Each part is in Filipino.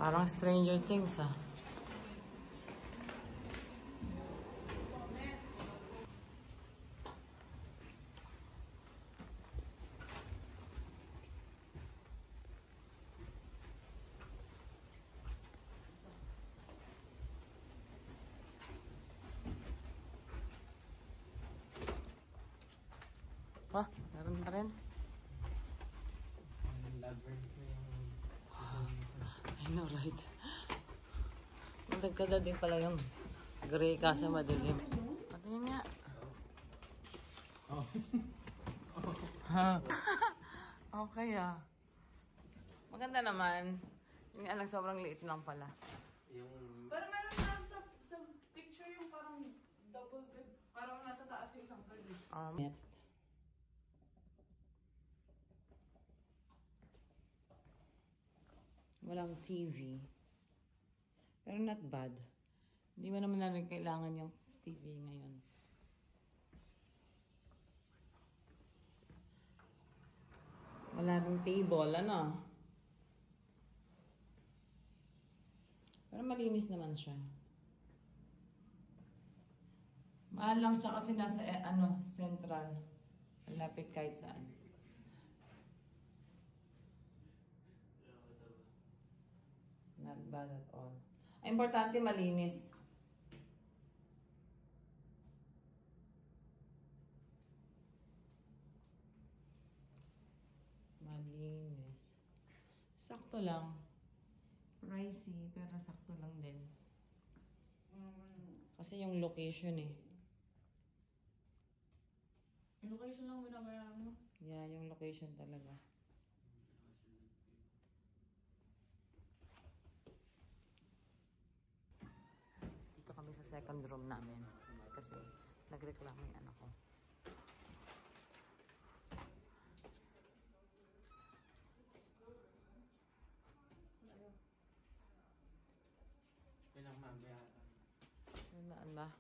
Parang Stranger Things, ah. Oh, meron pa rin. Lovers na yung... I know, right? Magdagkada din pala yung gray kasi madilim. Patingin nga. Oh. Okay, ah. Maganda naman. Yung alam, sobrang liit lang pala. Yung... Pero meron na sa picture yung parang double bed. Parang nasa taas yung isang bed. Walang TV. Pero not bad. Hindi mo naman na rin kailangan yung TV ngayon. Wala rin table, ano? Pero malinis naman siya. Mahal lang siya kasi nasa, central. Malapit kahit saan. Not bad at all. Ang importante, malinis. Malinis. Sakto lang. Pricey, pero sakto lang din. Kasi yung location eh. Yung location lang binabayaran mo? Yeah, yung location talaga. Dito kami sa second room namin. Kasi nagreklamo yung anak ko. Kailang mabayaran. Saan ba?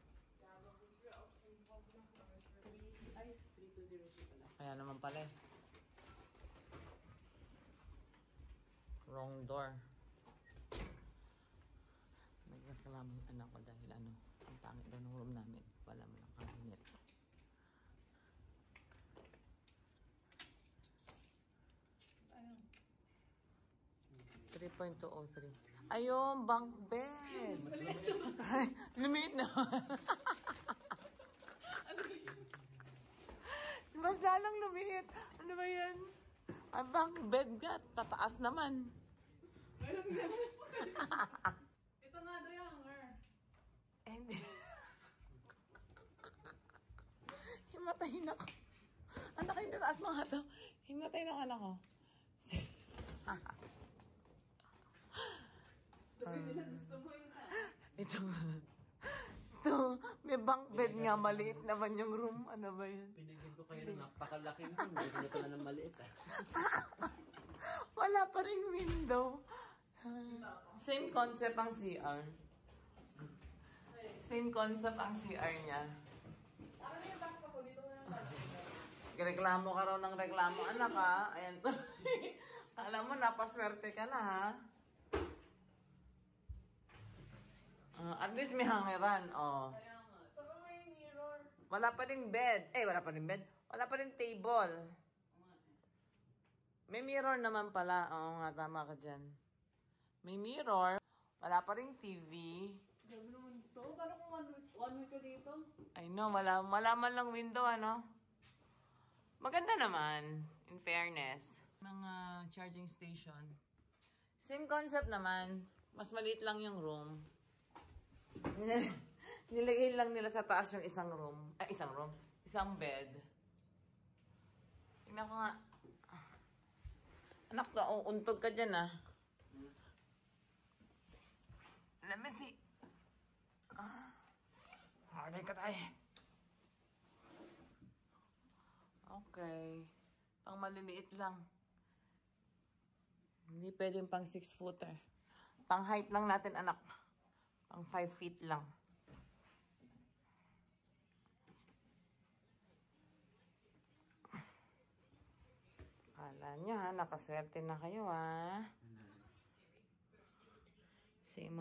Ay, 3202 pala. Kaya naman pala eh. Wrong door. Nagreklamo yung anak ko dahil ang pangit daw ng room namin. Wala mo ng cabinet. Ayun. 3.203. Ayun, bunk bed. Lumiit na. Mas lalang lumiit. Ano ba yan? Ang bunk bed ka, tataas naman. Meron naman. Ito nga daw yung hanger. Hindi. Himatayin ako. Anak, hindi taas mga to. Himatayin ako, anak ko. Sabi nila gusto mo yun ha. Ito. Ito. May bunk bed nga. Maliit naman yung room. Ano ba yun? Pinagin ko kayo ng napakalaki mo. Hindi ko na ng maliit ah. Wala pa rin window. Same concept ang CR. Same concept ang CR niya. Ano yung back pa ko? Dito mo yung back. Reklamo ka raw ng reklamo, anak ha. Ayan to. Alam mo, napaswerte ka na ha. At least may hangeran. Oh. Kaya nga. Saka may mirror. Wala pa rin bed. Wala pa rin bed. Wala pa rin table. May mirror naman pala. Oo nga, tama ka dyan. May mirror. Wala pa rin TV. Grabe naman ito. Parang kung one week ka dito. I know, wala man lang window, ano? Maganda naman, in fairness. Mga charging station. Same concept naman. Mas maliit lang yung room. Nilagay lang nila sa taas yung isang room. Isang bed. Tingnan ko nga. Anak ko, untog ka dyan ah. Let me see. Harday ka tayo. Okay. Pang maliliit lang. Hindi pwedeng pang 6-footer. Pang height lang natin, anak. Pang 5 feet lang. Kala nyo ha, nakaswerte na kayo ha. Same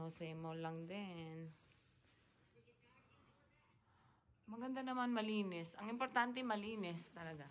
lang din. Maganda naman, malinis. Ang importante, malinis talaga.